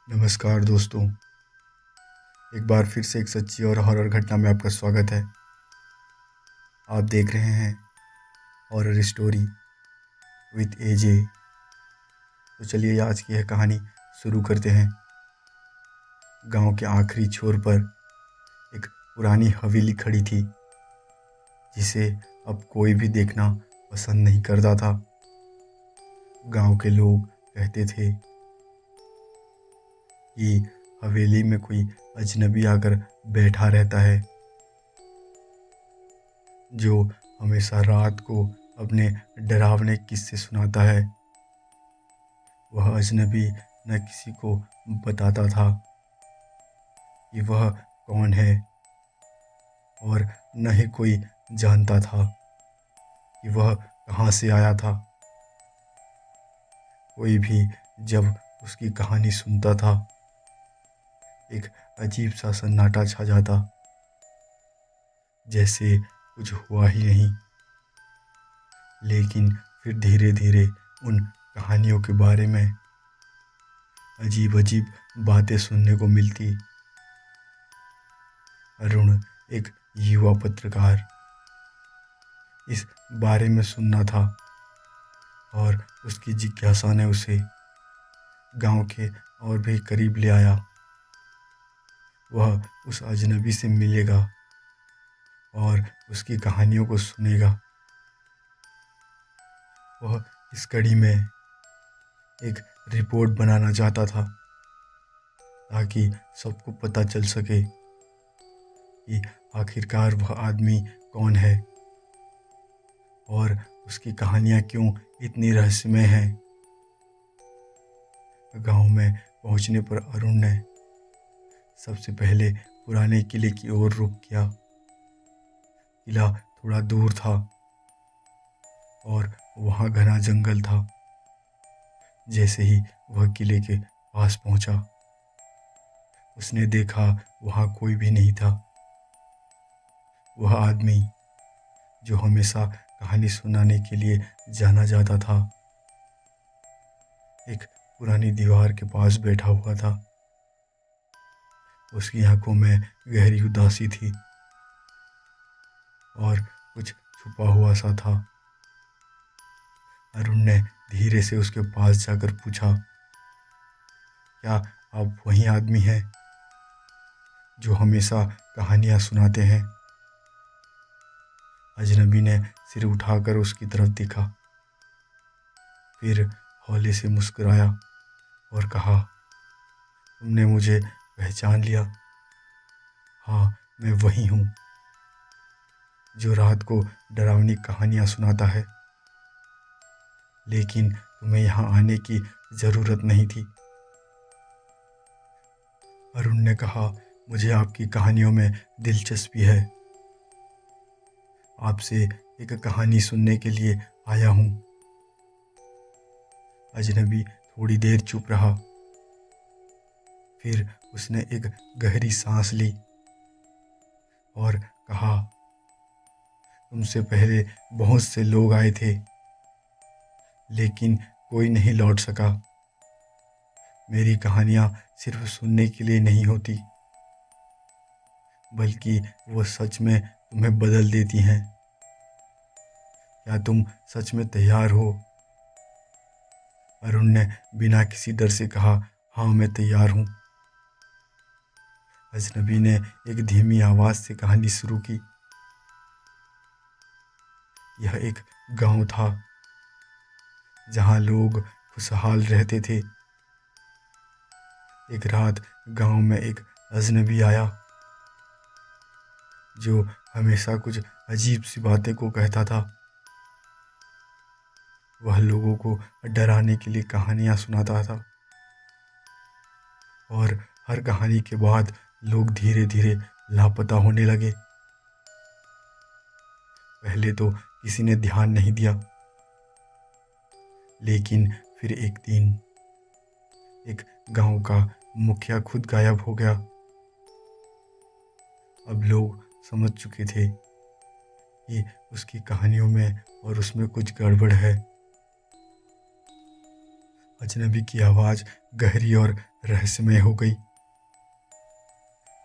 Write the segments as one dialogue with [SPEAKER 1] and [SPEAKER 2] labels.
[SPEAKER 1] नमस्कार दोस्तों। एक बार फिर से एक सच्ची और हॉरर घटना में आपका स्वागत है। आप देख रहे हैं हॉरर स्टोरी विद एजे। तो चलिए आज की यह कहानी शुरू करते हैं। गांव के आखिरी छोर पर एक पुरानी हवेली खड़ी थी, जिसे अब कोई भी देखना पसंद नहीं करता था। गांव के लोग कहते थे कि हवेली में कोई अजनबी आकर बैठा रहता है, जो हमेशा रात को अपने डरावने किस्से सुनाता है। वह अजनबी न किसी को बताता था कि वह कौन है, और न ही कोई जानता था कि वह कहाँ से आया था। कोई भी जब उसकी कहानी सुनता था, एक अजीब सा सन्नाटा छा जाता, जैसे कुछ हुआ ही नहीं। लेकिन फिर धीरे धीरे उन कहानियों के बारे में अजीब अजीब बातें सुनने को मिलती। अरुण, एक युवा पत्रकार, इस बारे में सुनना था, और उसकी जिज्ञासा ने उसे गांव के और भी करीब ले आया। वह उस अजनबी से मिलेगा और उसकी कहानियों को सुनेगा। वह इस कड़ी में एक रिपोर्ट बनाना चाहता था, ताकि सबको पता चल सके कि आखिरकार वह आदमी कौन है और उसकी कहानियाँ क्यों इतनी रहस्यमय हैं। गांव में पहुंचने पर अरुण ने सबसे पहले पुराने किले की ओर रुख किया। किला थोड़ा दूर था और वहाँ घना जंगल था। जैसे ही वह किले के पास पहुंचा, उसने देखा वहाँ कोई भी नहीं था। वह आदमी जो हमेशा कहानी सुनाने के लिए जाना जाता था, एक पुरानी दीवार के पास बैठा हुआ था। उसकी आंखों में गहरी उदासी थी और कुछ छुपा हुआ सा था। अरुण ने धीरे से उसके पास जाकर पूछा, क्या आप वही आदमी हैं जो हमेशा कहानियाँ सुनाते हैं? अजनबी ने सिर उठाकर उसकी तरफ देखा, फिर हौले से मुस्कुराया और कहा, तुमने मुझे पहचान लिया। हाँ, मैं वही हूँ जो रात को डरावनी कहानियाँ सुनाता है। लेकिन तुम्हें यहाँ आने की ज़रूरत नहीं थी। अरुण ने कहा, मुझे आपकी कहानियों में दिलचस्पी है। आपसे एक कहानी सुनने के लिए आया हूँ। अजनबी थोड़ी देर चुप रहा, फिर उसने एक गहरी सांस ली और कहा, तुमसे पहले बहुत से लोग आए थे, लेकिन कोई नहीं लौट सका। मेरी कहानियाँ सिर्फ सुनने के लिए नहीं होती, बल्कि वो सच में तुम्हें बदल देती हैं। क्या तुम सच में तैयार हो? अरुण ने बिना किसी डर से कहा, हाँ, मैं तैयार हूँ। अजनबी ने एक धीमी आवाज़ से कहानी शुरू की। यह एक गांव था जहाँ लोग खुशहाल रहते थे। एक रात गांव में एक अजनबी आया, जो हमेशा कुछ अजीब सी बातें को कहता था। वह लोगों को डराने के लिए कहानियाँ सुनाता था, और हर कहानी के बाद लोग धीरे धीरे लापता होने लगे। पहले तो किसी ने ध्यान नहीं दिया, लेकिन फिर एक दिन एक गांव का मुखिया खुद गायब हो गया। अब लोग समझ चुके थे कि उसकी कहानियों में और उसमें कुछ गड़बड़ है। अजनबी की आवाज़ गहरी और रहस्यमय हो गई।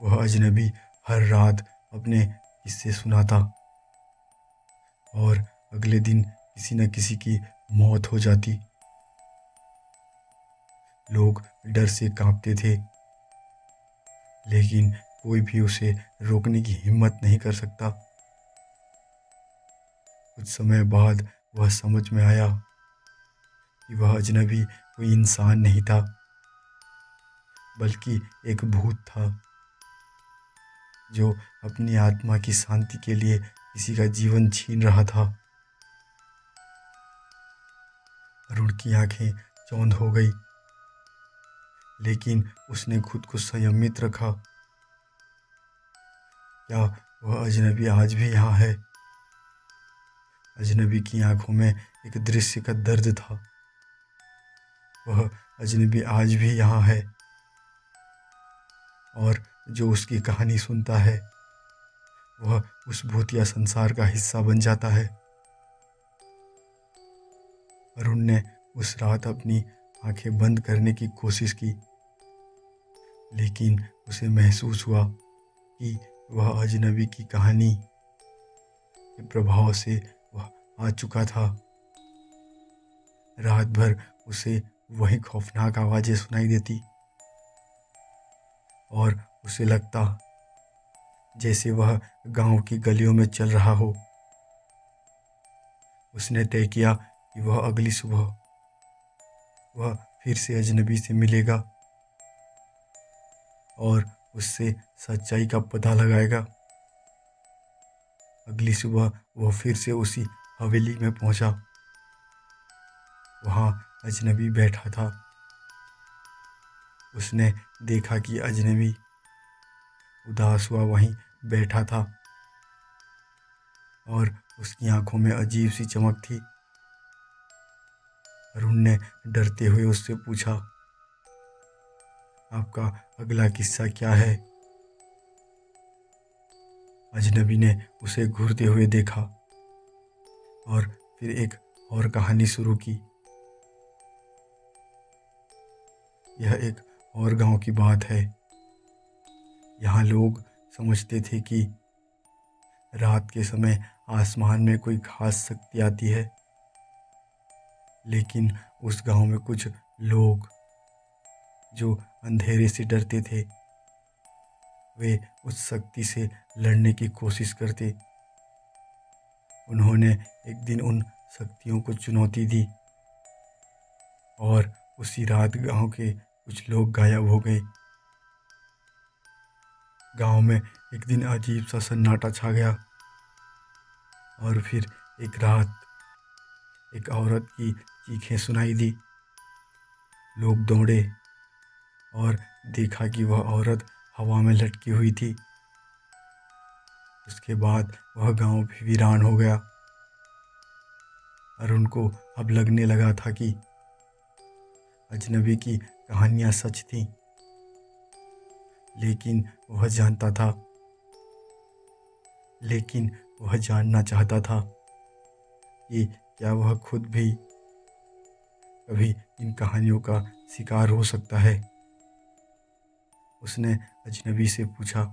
[SPEAKER 1] वह अजनबी हर रात अपने किस्से सुनाता और अगले दिन किसी न किसी की मौत हो जाती। लोग डर से कांपते थे, लेकिन कोई भी उसे रोकने की हिम्मत नहीं कर सकता। कुछ समय बाद वह समझ में आया कि वह अजनबी कोई इंसान नहीं था, बल्कि एक भूत था जो अपनी आत्मा की शांति के लिए किसी का जीवन छीन रहा था। अरुण की आंखें चौंध हो गई, लेकिन उसने खुद को संयमित रखा। क्या वह अजनबी आज भी यहाँ है? अजनबी की आंखों में एक दृश्य का दर्द था। वह अजनबी आज भी यहाँ है, और जो उसकी कहानी सुनता है वह उस भूतिया संसार का हिस्सा बन जाता है। अरुण ने उस रात अपनी आंखें बंद करने की कोशिश की, लेकिन उसे महसूस हुआ कि वह अजनबी की कहानी के प्रभाव से वह आ चुका था। रात भर उसे वही खौफनाक आवाज़ें सुनाई देती और उसे लगता जैसे वह गांव की गलियों में चल रहा हो। उसने तय किया कि वह अगली सुबह वह फिर से अजनबी से मिलेगा और उससे सच्चाई का पता लगाएगा। अगली सुबह वह फिर से उसी हवेली में पहुंचा। वहाँ अजनबी बैठा था। उसने देखा कि अजनबी उदास हुआ वहीं बैठा था और उसकी आंखों में अजीब सी चमक थी। अरुण ने डरते हुए उससे पूछा, आपका अगला किस्सा क्या है? अजनबी ने उसे घूरते हुए देखा और फिर एक और कहानी शुरू की। यह एक और गांव की बात है। यहाँ लोग समझते थे कि रात के समय आसमान में कोई खास शक्ति आती है, लेकिन उस गांव में कुछ लोग जो अंधेरे से डरते थे, वे उस शक्ति से लड़ने की कोशिश करते। उन्होंने एक दिन उन शक्तियों को चुनौती दी और उसी रात गांव के कुछ लोग गायब हो गए। गांव में एक दिन अजीब सा सन्नाटा छा गया और फिर एक रात एक औरत की चीखें सुनाई दी। लोग दौड़े और देखा कि वह औरत हवा में लटकी हुई थी। उसके बाद वह गांव भी वीरान हो गया। अरुण को अब लगने लगा था कि अजनबी की कहानियां सच थीं, लेकिन वह जानना चाहता था कि क्या वह खुद भी कभी इन कहानियों का शिकार हो सकता है। उसने अजनबी से पूछा,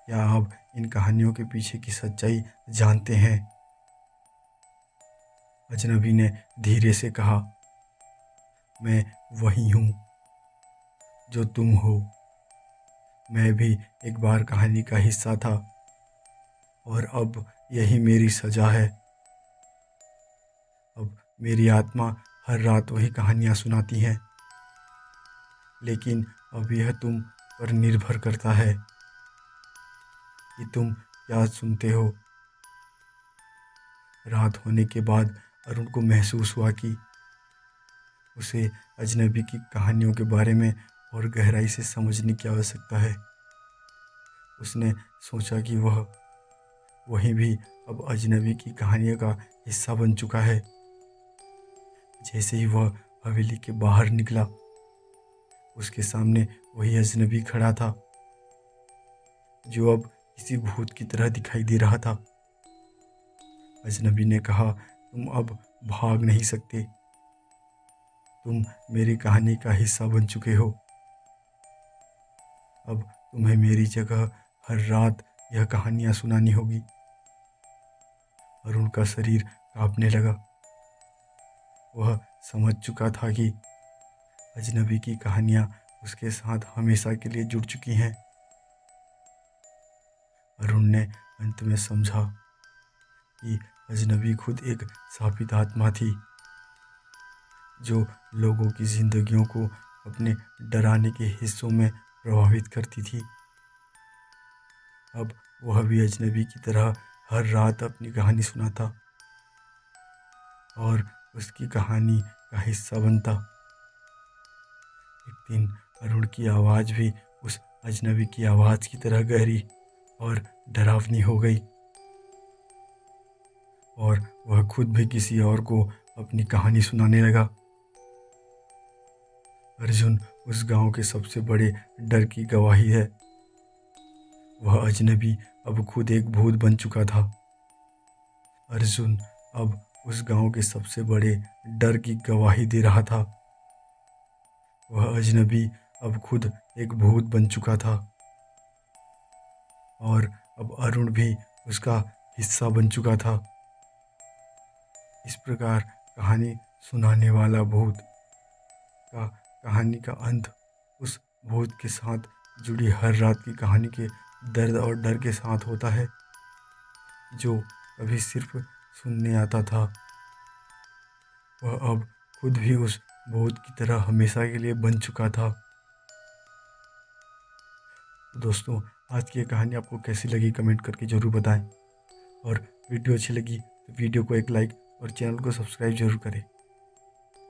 [SPEAKER 1] क्या आप इन कहानियों के पीछे की सच्चाई जानते हैं? अजनबी ने धीरे से कहा, मैं वही हूँ जो तुम हो। मैं भी एक बार कहानी का हिस्सा था और अब यही मेरी सज़ा है। अब मेरी आत्मा हर रात वही कहानियाँ सुनाती है, लेकिन अब यह तुम पर निर्भर करता है कि तुम क्या सुनते हो। रात होने के बाद अरुण को महसूस हुआ कि उसे अजनबी की कहानियों के बारे में और गहराई से समझने की आवश्यकता है। उसने सोचा कि वह वही भी अब अजनबी की कहानियों का हिस्सा बन चुका है। जैसे ही वह हवेली के बाहर निकला, उसके सामने वही अजनबी खड़ा था जो अब किसी भूत की तरह दिखाई दे रहा था। अजनबी ने कहा, तुम अब भाग नहीं सकते, तुम मेरी कहानी का हिस्सा बन चुके हो। अब तुम्हें मेरी जगह हर रात यह कहानियाँ सुनानी होगी। अरुण का शरीर कांपने लगा। वह समझ चुका था कि अजनबी की कहानियाँ उसके साथ हमेशा के लिए जुड़ चुकी हैं। अरुण ने अंत में समझा कि अजनबी खुद एक शापित आत्मा थी, जो लोगों की जिंदगियों को अपने डराने के हिस्सों में प्रभावित करती थी। अब वह भी अजनबी की तरह हर रात अपनी कहानी सुनाता और उसकी कहानी का हिस्सा बनता। एक दिन अरुण की आवाज़ भी उस अजनबी की आवाज़ की तरह गहरी और डरावनी हो गई, और वह खुद भी किसी और को अपनी कहानी सुनाने लगा। अर्जुन उस गांव के सबसे बड़े डर की गवाही है। वह अजनबी अब खुद एक भूत बन चुका था। अर्जुन अब उस गांव के सबसे बड़े डर की गवाही दे रहा था। वह अजनबी अब खुद एक भूत बन चुका था, और अब अरुण भी उसका हिस्सा बन चुका था। इस प्रकार कहानी सुनाने वाला भूत का कहानी का अंत उस भूत के साथ जुड़ी हर रात की कहानी के दर्द और डर के साथ होता है, जो कभी सिर्फ सुनने आता था। वह अब खुद भी उस भूत की तरह हमेशा के लिए बन चुका था। तो दोस्तों, आज की ये कहानी आपको कैसी लगी कमेंट करके ज़रूर बताएं, और वीडियो अच्छी लगी तो वीडियो को एक लाइक और चैनल को सब्सक्राइब जरूर करें।